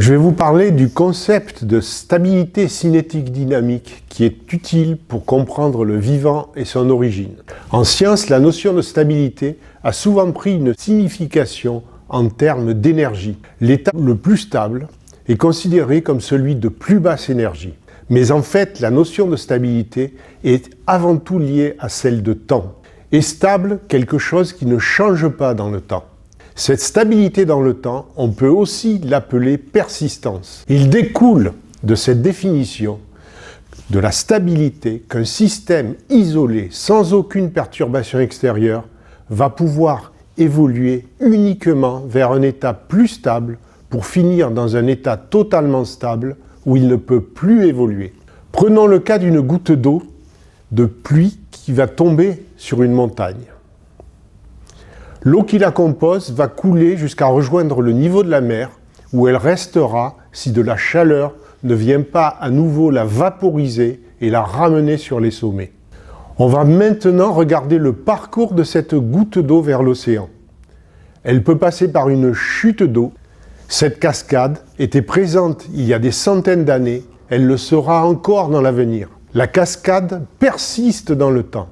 Je vais vous parler du concept de stabilité cinétique dynamique qui est utile pour comprendre le vivant et son origine. En science, la notion de stabilité a souvent pris une signification en termes d'énergie. L'état le plus stable est considéré comme celui de plus basse énergie. Mais en fait, la notion de stabilité est avant tout liée à celle de temps. Et stable, quelque chose qui ne change pas dans le temps. Cette stabilité dans le temps, on peut aussi l'appeler persistance. Il découle de cette définition de la stabilité qu'un système isolé, sans aucune perturbation extérieure, va pouvoir évoluer uniquement vers un état plus stable pour finir dans un état totalement stable où il ne peut plus évoluer. Prenons le cas d'une goutte d'eau de pluie qui va tomber sur une montagne. L'eau qui la compose va couler jusqu'à rejoindre le niveau de la mer, où elle restera si de la chaleur ne vient pas à nouveau la vaporiser et la ramener sur les sommets. On va maintenant regarder le parcours de cette goutte d'eau vers l'océan. Elle peut passer par une chute d'eau. Cette cascade était présente il y a des centaines d'années, elle le sera encore dans l'avenir. La cascade persiste dans le temps.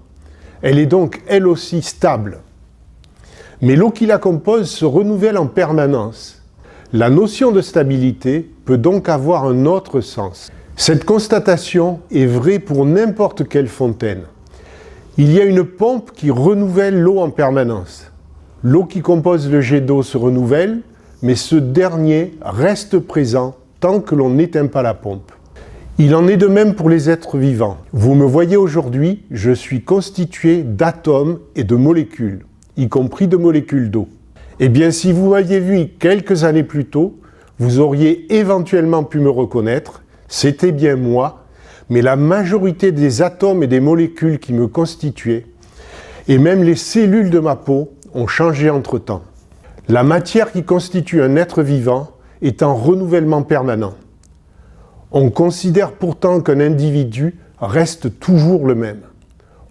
Elle est donc elle aussi stable. Mais l'eau qui la compose se renouvelle en permanence. La notion de stabilité peut donc avoir un autre sens. Cette constatation est vraie pour n'importe quelle fontaine. Il y a une pompe qui renouvelle l'eau en permanence. L'eau qui compose le jet d'eau se renouvelle, mais ce dernier reste présent tant que l'on n'éteint pas la pompe. Il en est de même pour les êtres vivants. Vous me voyez aujourd'hui, je suis constitué d'atomes et de molécules, y compris de molécules d'eau. Eh bien, si vous m'aviez vu quelques années plus tôt, vous auriez éventuellement pu me reconnaître, c'était bien moi, mais la majorité des atomes et des molécules qui me constituaient, et même les cellules de ma peau, ont changé entre-temps. La matière qui constitue un être vivant est en renouvellement permanent. On considère pourtant qu'un individu reste toujours le même.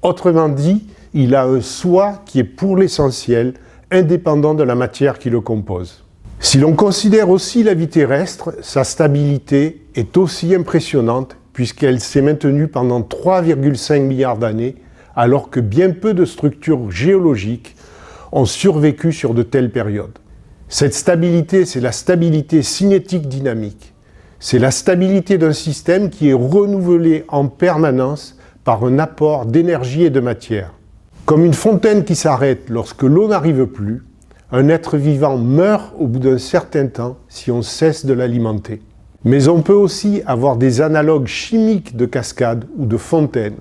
Autrement dit, il a un soi qui est pour l'essentiel indépendant de la matière qui le compose. Si l'on considère aussi la vie terrestre, sa stabilité est aussi impressionnante puisqu'elle s'est maintenue pendant 3,5 milliards d'années alors que bien peu de structures géologiques ont survécu sur de telles périodes. Cette stabilité, c'est la stabilité cinétique dynamique. C'est la stabilité d'un système qui est renouvelé en permanence par un apport d'énergie et de matière. Comme une fontaine qui s'arrête lorsque l'eau n'arrive plus, un être vivant meurt au bout d'un certain temps si on cesse de l'alimenter. Mais on peut aussi avoir des analogues chimiques de cascades ou de fontaines,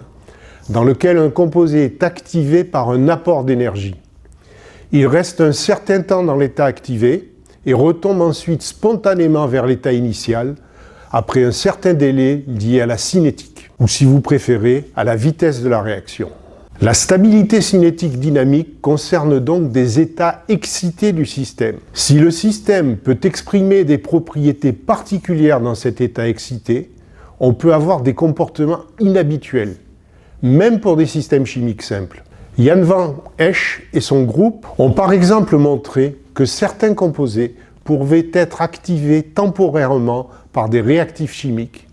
dans lesquels un composé est activé par un apport d'énergie. Il reste un certain temps dans l'état activé et retombe ensuite spontanément vers l'état initial, après un certain délai lié à la cinétique, ou si vous préférez, à la vitesse de la réaction. La stabilité cinétique dynamique concerne donc des états excités du système. Si le système peut exprimer des propriétés particulières dans cet état excité, on peut avoir des comportements inhabituels, même pour des systèmes chimiques simples. Jan van Esch et son groupe ont par exemple montré que certains composés pouvaient être activés temporairement par des réactifs chimiques.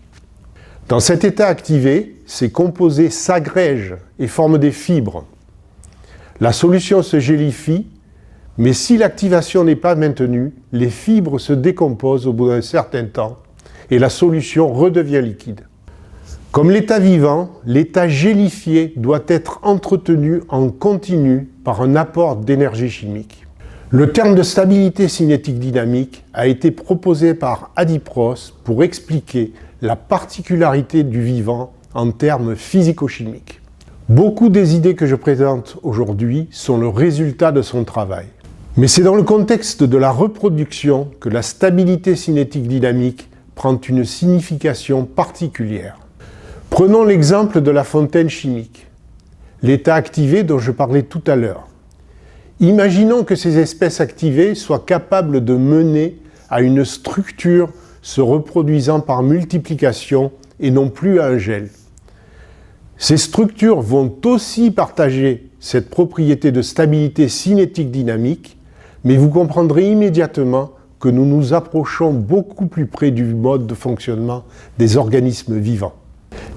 Dans cet état activé, ces composés s'agrègent et forment des fibres. La solution se gélifie, mais si l'activation n'est pas maintenue, les fibres se décomposent au bout d'un certain temps et la solution redevient liquide. Comme l'état vivant, l'état gélifié doit être entretenu en continu par un apport d'énergie chimique. Le terme de stabilité cinétique dynamique a été proposé par Adipros pour expliquer la particularité du vivant en termes physico-chimiques. Beaucoup des idées que je présente aujourd'hui sont le résultat de son travail. Mais c'est dans le contexte de la reproduction que la stabilité cinétique dynamique prend une signification particulière. Prenons l'exemple de la fontaine chimique, l'état activé dont je parlais tout à l'heure. Imaginons que ces espèces activées soient capables de mener à une structure se reproduisant par multiplication et non plus à un gel. Ces structures vont aussi partager cette propriété de stabilité cinétique dynamique, mais vous comprendrez immédiatement que nous nous approchons beaucoup plus près du mode de fonctionnement des organismes vivants.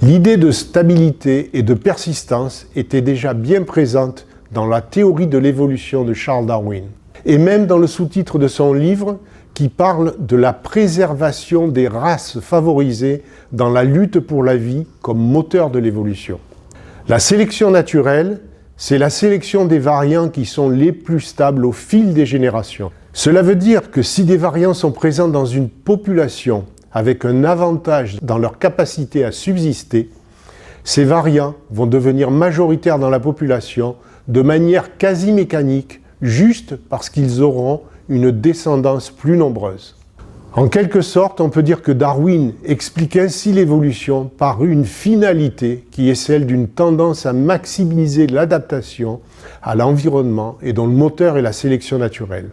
L'idée de stabilité et de persistance était déjà bien présente dans la théorie de l'évolution de Charles Darwin, et même dans le sous-titre de son livre qui parle de la préservation des races favorisées dans la lutte pour la vie comme moteur de l'évolution. La sélection naturelle, c'est la sélection des variants qui sont les plus stables au fil des générations. Cela veut dire que si des variants sont présents dans une population avec un avantage dans leur capacité à subsister, ces variants vont devenir majoritaires dans la population de manière quasi mécanique, juste parce qu'ils auront une descendance plus nombreuse. En quelque sorte, on peut dire que Darwin explique ainsi l'évolution par une finalité qui est celle d'une tendance à maximiser l'adaptation à l'environnement et dont le moteur est la sélection naturelle.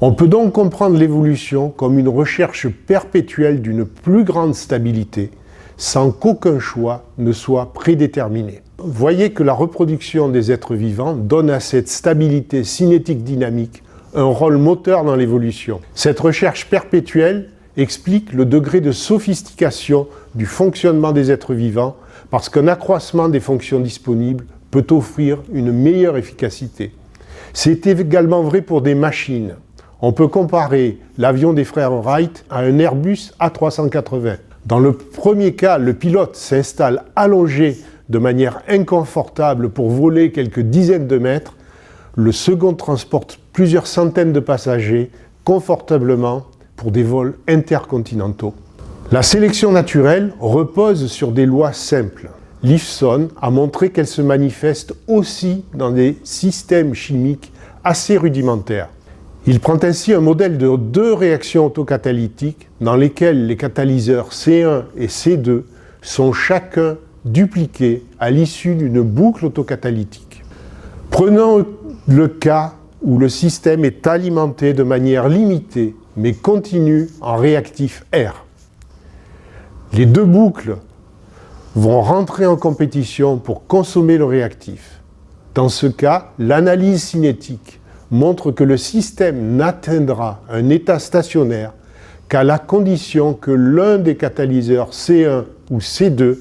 On peut donc comprendre l'évolution comme une recherche perpétuelle d'une plus grande stabilité, sans qu'aucun choix ne soit prédéterminé. Voyez que la reproduction des êtres vivants donne à cette stabilité cinétique dynamique un rôle moteur dans l'évolution. Cette recherche perpétuelle explique le degré de sophistication du fonctionnement des êtres vivants parce qu'un accroissement des fonctions disponibles peut offrir une meilleure efficacité. C'est également vrai pour des machines. On peut comparer l'avion des frères Wright à un Airbus A380. Dans le premier cas, le pilote s'installe allongé de manière inconfortable pour voler quelques dizaines de mètres. Le second transporte plusieurs centaines de passagers confortablement pour des vols intercontinentaux. La sélection naturelle repose sur des lois simples. Lifson a montré qu'elle se manifeste aussi dans des systèmes chimiques assez rudimentaires. Il prend ainsi un modèle de deux réactions autocatalytiques dans lesquelles les catalyseurs C1 et C2 sont chacun dupliqués à l'issue d'une boucle autocatalytique. Prenons le cas où le système est alimenté de manière limitée mais continue en réactif R. Les deux boucles vont rentrer en compétition pour consommer le réactif. Dans ce cas, l'analyse cinétique montre que le système n'atteindra un état stationnaire qu'à la condition que l'un des catalyseurs C1 ou C2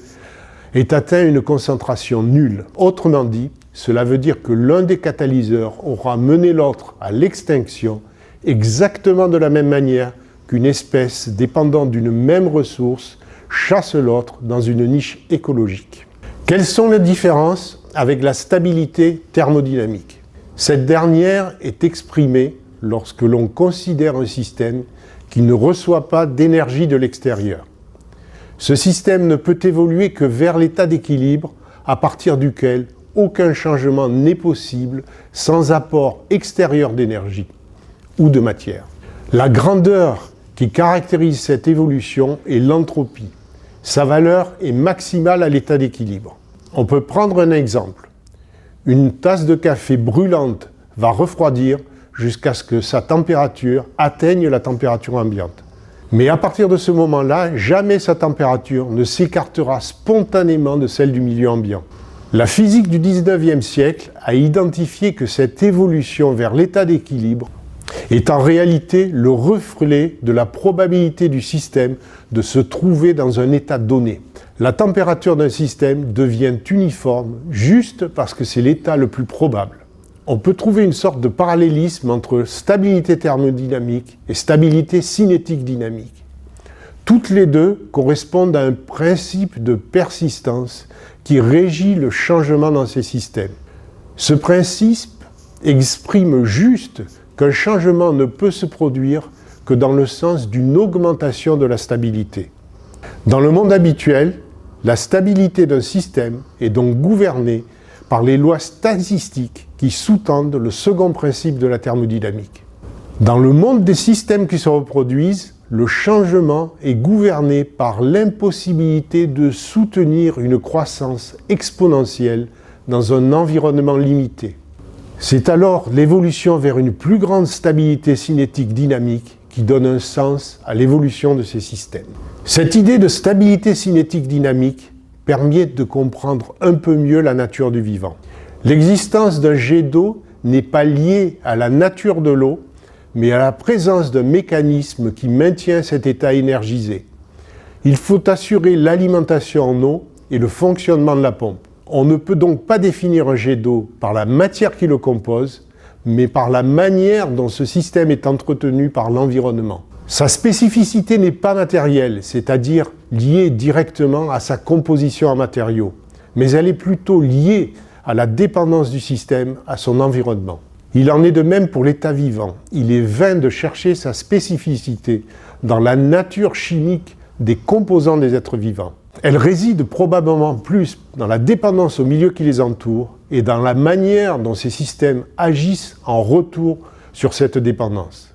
ait atteint une concentration nulle. Autrement dit, cela veut dire que l'un des catalyseurs aura mené l'autre à l'extinction exactement de la même manière qu'une espèce dépendant d'une même ressource chasse l'autre dans une niche écologique. Quelles sont les différences avec la stabilité thermodynamique ? Cette dernière est exprimée lorsque l'on considère un système qui ne reçoit pas d'énergie de l'extérieur. Ce système ne peut évoluer que vers l'état d'équilibre à partir duquel aucun changement n'est possible sans apport extérieur d'énergie ou de matière. La grandeur qui caractérise cette évolution est l'entropie. Sa valeur est maximale à l'état d'équilibre. On peut prendre un exemple. Une tasse de café brûlante va refroidir jusqu'à ce que sa température atteigne la température ambiante. Mais à partir de ce moment-là, jamais sa température ne s'écartera spontanément de celle du milieu ambiant. La physique du 19e siècle a identifié que cette évolution vers l'état d'équilibre est en réalité le reflet de la probabilité du système de se trouver dans un état donné. La température d'un système devient uniforme juste parce que c'est l'état le plus probable. On peut trouver une sorte de parallélisme entre stabilité thermodynamique et stabilité cinétique dynamique. Toutes les deux correspondent à un principe de persistance qui régit le changement dans ces systèmes. Ce principe exprime juste qu'un changement ne peut se produire que dans le sens d'une augmentation de la stabilité. Dans le monde habituel, la stabilité d'un système est donc gouvernée par les lois statistiques qui sous-tendent le second principe de la thermodynamique. Dans le monde des systèmes qui se reproduisent, le changement est gouverné par l'impossibilité de soutenir une croissance exponentielle dans un environnement limité. C'est alors l'évolution vers une plus grande stabilité cinétique dynamique qui donne un sens à l'évolution de ces systèmes. Cette idée de stabilité cinétique dynamique permet de comprendre un peu mieux la nature du vivant. L'existence d'un jet d'eau n'est pas liée à la nature de l'eau, mais à la présence d'un mécanisme qui maintient cet état énergisé. Il faut assurer l'alimentation en eau et le fonctionnement de la pompe. On ne peut donc pas définir un jet d'eau par la matière qui le compose, mais par la manière dont ce système est entretenu par l'environnement. Sa spécificité n'est pas matérielle, c'est-à-dire liée directement à sa composition en matériaux, mais elle est plutôt liée à la dépendance du système à son environnement. Il en est de même pour l'état vivant. Il est vain de chercher sa spécificité dans la nature chimique des composants des êtres vivants. Elle réside probablement plus dans la dépendance au milieu qui les entoure et dans la manière dont ces systèmes agissent en retour sur cette dépendance.